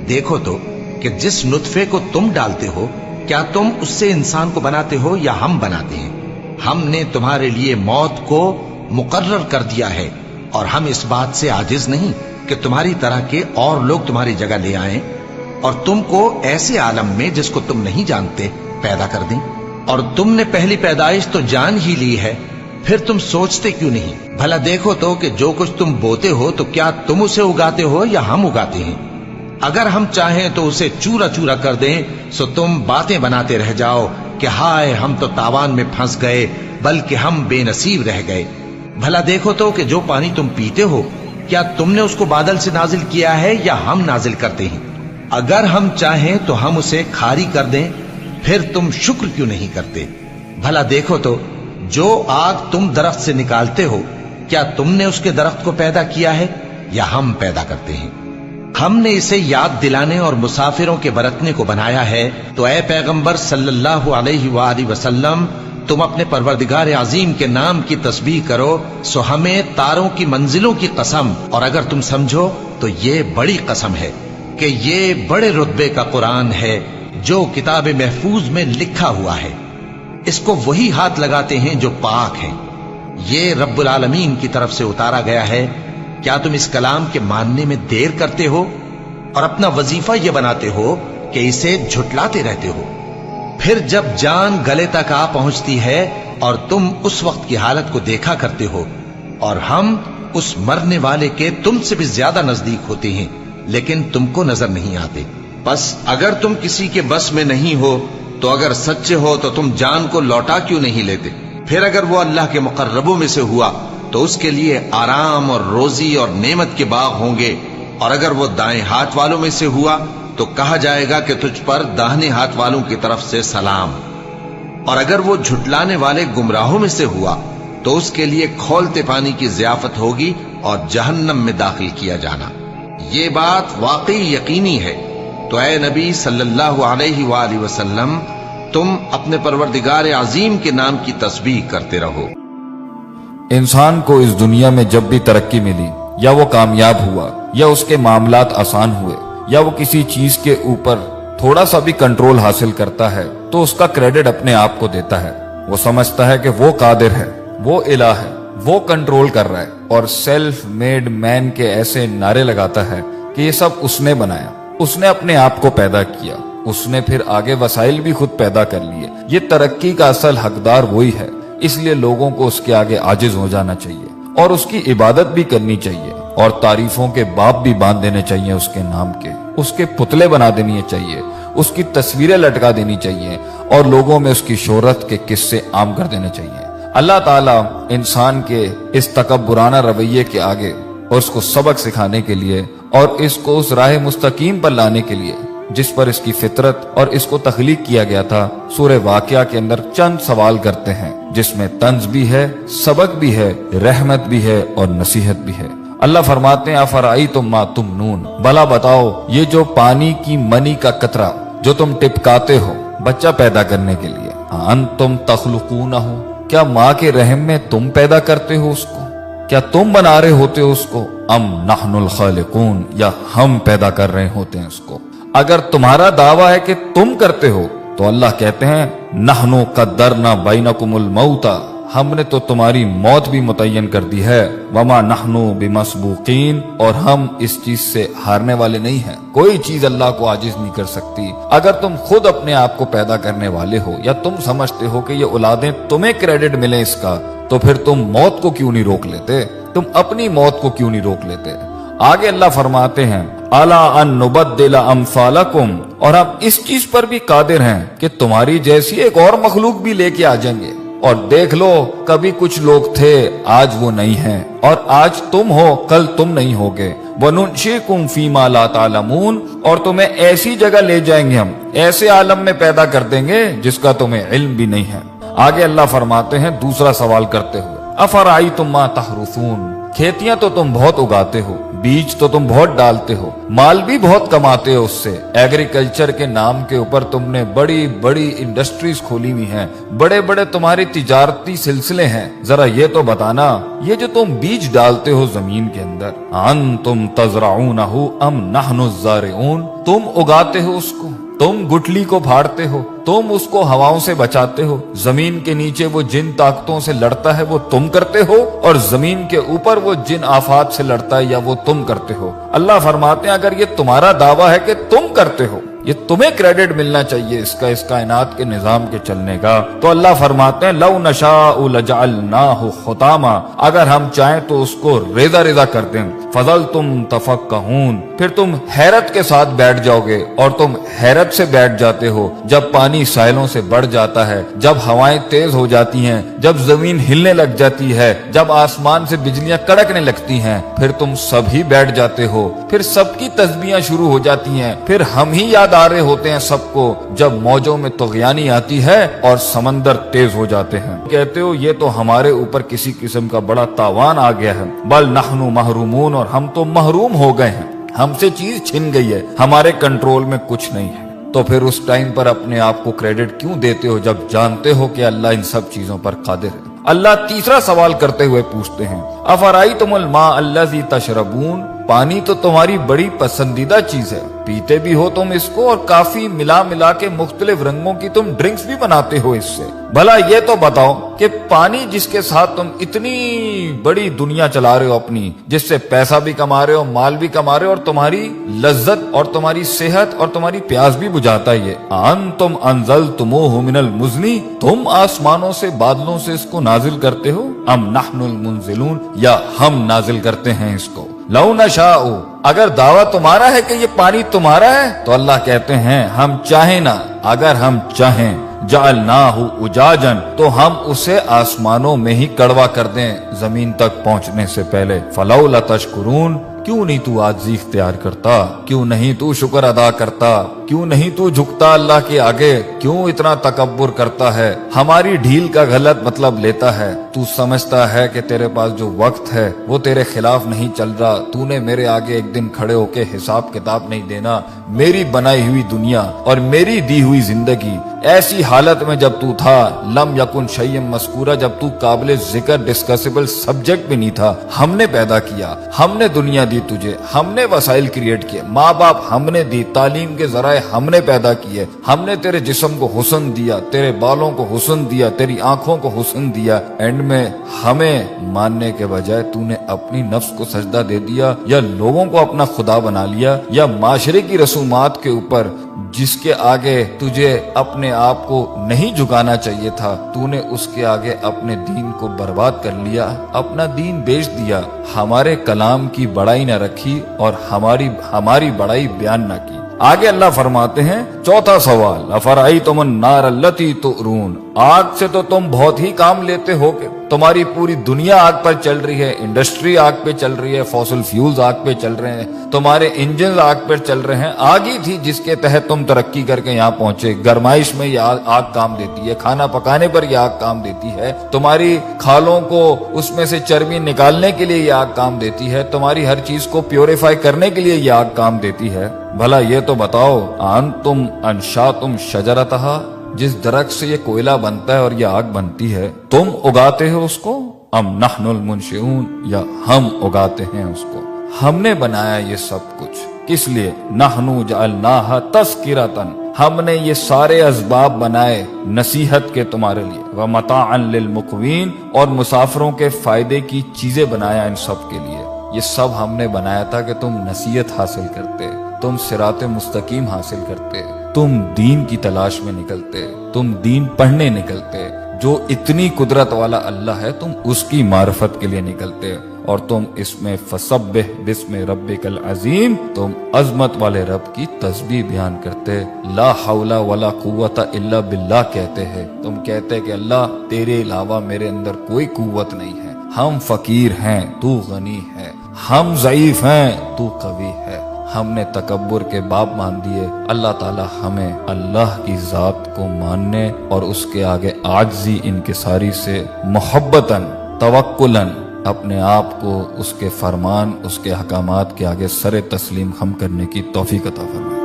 دیکھو تو کہ جس نطفے کو تم ڈالتے ہو کیا تم اس سے انسان کو بناتے ہو یا ہم بناتے ہیں؟ ہم نے تمہارے لیے موت کو مقرر کر دیا ہے اور ہم اس بات سے عاجز نہیں کہ تمہاری طرح کے اور لوگ تمہاری جگہ لے آئیں اور تم کو ایسے عالم میں جس کو تم نہیں جانتے پیدا کر دیں۔ اور تم نے پہلی پیدائش تو جان ہی لی ہے، پھر تم سوچتے کیوں نہیں؟ بھلا دیکھو تو کہ جو کچھ تم بوتے ہو تو کیا تم اسے اگاتے ہو یا ہم اگاتے ہیں؟ اگر ہم چاہیں تو اسے چورا چورا کر دیں سو تم باتیں بناتے رہ جاؤ کہ ہائے ہم تو تاوان میں پھنس گئے، بلکہ ہم بے نصیب رہ گئے۔ بھلا دیکھو تو کہ جو پانی تم پیتے ہو کیا تم نے اس کو بادل سے نازل کیا ہے یا ہم نازل کرتے ہیں؟ اگر ہم چاہیں تو ہم اسے کھاری کر دیں، پھر تم شکر کیوں نہیں کرتے؟ بھلا دیکھو تو جو آگ تم درخت سے نکالتے ہو کیا تم نے اس کے درخت کو پیدا کیا ہے یا ہم پیدا کرتے ہیں؟ ہم نے اسے یاد دلانے اور مسافروں کے برتنے کو بنایا ہے، تو اے پیغمبر صلی اللہ علیہ وآلہ وسلم تم اپنے پروردگار عظیم کے نام کی تسبیح کرو، سو ہمیں تاروں کی منزلوں کی قسم، اور اگر تم سمجھو تو یہ بڑی قسم ہے کہ یہ بڑے رتبے کا قرآن ہے جو کتاب محفوظ میں لکھا ہوا ہے، اس کو وہی ہاتھ لگاتے ہیں جو پاک ہیں، یہ رب العالمین کی طرف سے اتارا گیا ہے۔ کیا تم اس کلام کے ماننے میں دیر کرتے ہو اور اپنا وظیفہ یہ بناتے ہو کہ اسے جھٹلاتے رہتے ہو؟ پھر جب جان گلے تک آ پہنچتی ہے اور تم اس وقت کی حالت کو دیکھا کرتے ہو اور ہم اس مرنے والے کے تم سے بھی زیادہ نزدیک ہوتے ہیں لیکن تم کو نظر نہیں آتے۔ بس اگر تم کسی کے بس میں نہیں ہو تو اگر سچے ہو تو تم جان کو لوٹا کیوں نہیں لیتے؟ پھر اگر وہ اللہ کے مقربوں میں سے ہوا تو اس کے لیے آرام اور روزی اور نعمت کے باغ ہوں گے، اور اگر وہ دائیں ہاتھ والوں میں سے ہوا تو کہا جائے گا کہ تجھ پر داہنے ہاتھ والوں کی طرف سے سلام، اور اگر وہ جھٹلانے والے گمراہوں میں سے ہوا تو اس کے لیے کھولتے پانی کی ضیافت ہوگی اور جہنم میں داخل کیا جانا۔ یہ بات واقعی یقینی ہے، تو اے نبی صلی اللہ علیہ وآلہ وسلم تم اپنے پروردگار عظیم کے نام کی تسبیح کرتے رہو۔ انسان کو اس دنیا میں جب بھی ترقی ملی یا وہ کامیاب ہوا یا اس کے معاملات آسان ہوئے یا وہ کسی چیز کے اوپر تھوڑا سا بھی کنٹرول حاصل کرتا ہے تو اس کا کریڈٹ اپنے آپ کو دیتا ہے۔ وہ سمجھتا ہے کہ وہ قادر ہے، وہ الہ ہے، وہ کنٹرول کر رہا ہے، اور سیلف میڈ مین کے ایسے نعرے لگاتا ہے کہ یہ سب اس نے بنایا، اس نے اپنے آپ کو پیدا کیا، اس نے پھر آگے وسائل بھی خود پیدا کر لیے۔ یہ ترقی کا اصل حقدار وہی ہے، اس لیے لوگوں کو اس کے آگے عاجز ہو جانا چاہیے اور اس کی عبادت بھی کرنی چاہیے، اور تعریفوں کے باب بھی باندھ دینے چاہیے اس کے نام کے، اس کے پتلے بنا دینی چاہیے، اس کی تصویریں لٹکا دینی چاہیے، اور لوگوں میں اس کی شہرت کے قصے عام کر دینے چاہیے۔ اللہ تعالیٰ انسان کے اس تکبرانہ رویے کے آگے اور اس کو سبق سکھانے کے لیے اور اس کو اس راہ مستقیم پر لانے کے لیے جس پر اس کی فطرت اور اس کو تخلیق کیا گیا تھا، سورہ واقعہ کے اندر چند سوال کرتے ہیں جس میں طنز بھی ہے، سبق بھی ہے، رحمت بھی ہے اور نصیحت بھی ہے۔ اللہ فرماتے ہیں افرأیتم ما تمنون، بھلا بتاؤ یہ جو پانی کی منی کا قطرہ جو تم ٹپکاتے ہو بچہ پیدا کرنے کے لیے، انتم تخلقونہ، کیا ماں کے رحم میں تم پیدا کرتے ہو اس کو؟ کیا تم بنا رہے ہوتے ہو اس کو؟ ام نحن الخالقون، یا ہم پیدا کر رہے ہوتے ہیں اس کو؟ اگر تمہارا دعویٰ ہے کہ تم کرتے ہو تو اللہ کہتے ہیں نحن قدرنا بینکم الموت، ہم نے تو تمہاری موت بھی متعین کر دی ہے، وما نحن بمسبوقین، اور ہم اس چیز سے ہارنے والے نہیں ہیں۔ کوئی چیز اللہ کو عاجز نہیں کر سکتی۔ اگر تم خود اپنے آپ کو پیدا کرنے والے ہو یا تم سمجھتے ہو کہ یہ اولادیں تمہیں کریڈٹ ملے اس کا، تو پھر تم موت کو کیوں نہیں روک لیتے؟ تم اپنی موت کو کیوں نہیں روک لیتے؟ آگے اللہ فرماتے ہیں الا ان نبدل امثالکم، اور ہم اس چیز پر بھی قادر ہیں کہ تمہاری جیسی ایک اور مخلوق بھی لے کے آ جائیں گے۔ اور دیکھ لو کبھی کچھ لوگ تھے آج وہ نہیں ہیں، اور آج تم ہو کل تم نہیں ہوگے۔ وَنُنْشِئْكُمْ فِي مَا لَا تَعْلَمُونَ، اور تمہیں ایسی جگہ لے جائیں گے، ہم ایسے عالم میں پیدا کر دیں گے جس کا تمہیں علم بھی نہیں ہے۔ آگے اللہ فرماتے ہیں دوسرا سوال کرتے ہوئے افرأیتم ما تحرثون، کھیتیاں تو تم بہت اگاتے ہو، بیج تو تم بہت ڈالتے ہو، مال بھی بہت کماتے ہو اس سے۔ ایگریکلچر کے نام کے اوپر تم نے بڑی بڑی انڈسٹریز کھولی ہوئی ہیں، بڑے بڑے تمہاری تجارتی سلسلے ہیں۔ ذرا یہ تو بتانا، یہ جو تم بیج ڈالتے ہو زمین کے اندر، انتم تزرعونہ ام نحن الزارعون، تم اگاتے ہو اس کو، تم گٹلی کو پھاڑتے ہو، تم اس کو ہواؤں سے بچاتے ہو، زمین کے نیچے وہ جن طاقتوں سے لڑتا ہے وہ تم کرتے ہو، اور زمین کے اوپر وہ جن آفات سے لڑتا ہے یا وہ تم کرتے ہو۔ اللہ فرماتے ہیں اگر یہ تمہارا دعویٰ ہے کہ تم کرتے ہو، یہ تمہیں کریڈٹ ملنا چاہیے اس کائنات کے نظام کے چلنے کا، تو اللہ فرماتے ہیں لو نشاء لجعلناہ حطاما، اگر ہم چاہیں تو اس کو ریزہ ریزہ کر دیں، فظلتم تفکہون، پھر تم حیرت کے ساتھ بیٹھ جاؤ گے، اور تم حیرت سے بیٹھ جاتے ہو جب پانی ساحلوں سے بڑھ جاتا ہے، جب ہوائیں تیز ہو جاتی ہیں، جب زمین ہلنے لگ جاتی ہے، جب آسمان سے بجلیاں کڑکنے لگتی ہیں، پھر تم سب ہی بیٹھ جاتے ہو، پھر سب کی تسبیحاں شروع ہو جاتی ہیں، پھر ہم ہی یاد آ رہے ہوتے ہیں سب کو جب موجوں میں طغیانی آتی ہے اور سمندر تیز ہو جاتے ہیں۔ کہتے ہو یہ تو ہمارے اوپر کسی قسم کا بڑا تاوان آ گیا ہے، بل نحن محرومون، اور ہم تو محروم ہو گئے ہیں، ہم سے چیز چھن گئی ہے، ہمارے کنٹرول میں کچھ نہیں ہے۔ تو پھر اس ٹائم پر اپنے آپ کو کریڈٹ کیوں دیتے ہو جب جانتے ہو کہ اللہ ان سب چیزوں پر قادر ہے؟ اللہ تیسرا سوال کرتے ہوئے پوچھتے ہیں افرأیتم الماء الذی تشربون، پانی تو تمہاری بڑی پسندیدہ چیز ہے، پیتے بھی ہو تم اس کو، اور کافی ملا ملا کے مختلف رنگوں کی تم ڈرنکس بھی بناتے ہو اس سے۔ بھلا یہ تو بتاؤ کہ پانی جس کے ساتھ تم اتنی بڑی دنیا چلا رہے ہو اپنی، جس سے پیسہ بھی کما رہے ہو، مال بھی کما رہے ہو، اور تمہاری لذت اور تمہاری صحت اور تمہاری پیاس بھی بجھاتا ہے، یہ انتم انزلتموہ من المزن، تم آسمانوں سے بادلوں سے اس کو نازل کرتے ہو، ام نحن المنزلون، یا ہم نازل کرتے ہیں اس کو۔ لو نشاء، اگر دعویٰ تمہارا ہے کہ یہ پانی تمہارا ہے، تو اللہ کہتے ہیں ہم چاہیں نا، اگر ہم چاہیں جعلناہ اجاجا، تو ہم اسے آسمانوں میں ہی کڑوا کر دیں زمین تک پہنچنے سے پہلے۔ فلولا تشکرون، کیوں نہیں تو عاجزی اختیار کرتا، کیوں نہیں تو شکر ادا کرتا، کیوں نہیں تو جھکتا اللہ کے آگے، کیوں اتنا تکبر کرتا ہے، ہماری ڈھیل کا غلط مطلب لیتا ہے، تو سمجھتا ہے کہ تیرے پاس جو وقت ہے وہ تیرے خلاف نہیں چل رہا، تو نے میرے آگے ایک دن کھڑے ہو کے حساب کتاب نہیں دینا، میری بنائی ہوئی دنیا اور میری دی ہوئی زندگی ایسی حالت میں جب تو تھا، لم یکن شیئا مذکورا، جب تو قابل ذکر ڈسکسیبل سبجیکٹ بھی نہیں تھا، ہم نے پیدا کیا، ہم نے دنیا دی تجھے، ہم نے وسائل کریٹ کیے، ماں باپ ہم نے دی، تعلیم کے ذرائع ہم نے پیدا کیے، ہم نے تیرے جسم کو حسن دیا، تیرے بالوں کو حسن دیا، تیری آنکھوں کو حسن دیا، اینڈ میں ہمیں ماننے کے بجائے تو نے اپنی نفس کو سجدہ دے دیا، یا لوگوں کو اپنا خدا بنا لیا، یا معاشرے کی رسومات کے اوپر جس کے آگے تجھے اپنے آپ کو نہیں جھکانا چاہیے تھا، تو نے اس کے آگے اپنے دین کو برباد کر لیا، اپنا دین بیچ دیا، ہمارے کلام کی بڑائی نہ رکھی اور ہماری بڑائی بیان نہ کی۔ آگے اللہ فرماتے ہیں چوتھا سوال، افرأیتم النار التی تؤرون، آگ سے تو تم بہت ہی کام لیتے ہو کہ تمہاری پوری دنیا آگ پر چل رہی ہے، انڈسٹری آگ پہ چل رہی ہے، فوسل فیولز آگ پہ چل رہے ہیں، تمہارے انجنز آگ پر چل رہے ہیں، آگ ہی تھی جس کے تحت تم ترقی کر کے یہاں پہنچے، گرمائش میں یہ آگ کام دیتی ہے، کھانا پکانے پر یہ آگ کام دیتی ہے، تمہاری کھالوں کو اس میں سے چربی نکالنے کے لیے یہ آگ کام دیتی ہے، تمہاری ہر چیز کو پیوریفائی کرنے کے لیے یہ آگ کام دیتی ہے۔ بھلا یہ تو بتاؤ انتم انشاتم شجرتہا، جس درخت سے یہ کوئلہ بنتا ہے اور یہ آگ بنتی ہے، تم اگاتے ہو اس کو، ام نحن المنشئون، یا ہم اگاتے ہیں اس کو، ہم نے بنایا یہ سب کچھ، کس لیے؟ نحن جعلناہا تذکرۃ، ہم نے یہ سارے اسباب بنائے نصیحت کے تمہارے لیے، ومتاعا للمقوین، اور مسافروں کے فائدے کی چیزیں بنایا ان سب کے لیے، یہ سب ہم نے بنایا تھا کہ تم نصیحت حاصل کرتے، تم صراط مستقیم حاصل کرتے، تم دین کی تلاش میں نکلتے، تم دین پڑھنے نکلتے، جو اتنی قدرت والا اللہ ہے تم اس کی معرفت کے لیے نکلتے، اور تم اس میں فسبح بسم ربک العظیم، تم عظمت والے رب کی تسبیح بیان کرتے، لا حول ولا قوت الا باللہ کہتے ہیں، تم کہتے کہ اللہ تیرے علاوہ میرے اندر کوئی قوت نہیں ہے، ہم فقیر ہیں تو غنی ہے، ہم ضعیف ہیں تو قوی ہے، ہم نے تکبر کے باب مان دیے، اللہ تعالی ہمیں اللہ کی ذات کو ماننے اور اس کے آگے عاجزی انکساری سے محبتاً توکلاً اپنے آپ کو اس کے فرمان، اس کے احکامات کے آگے سر تسلیم خم کرنے کی توفیق عطا فرمائے۔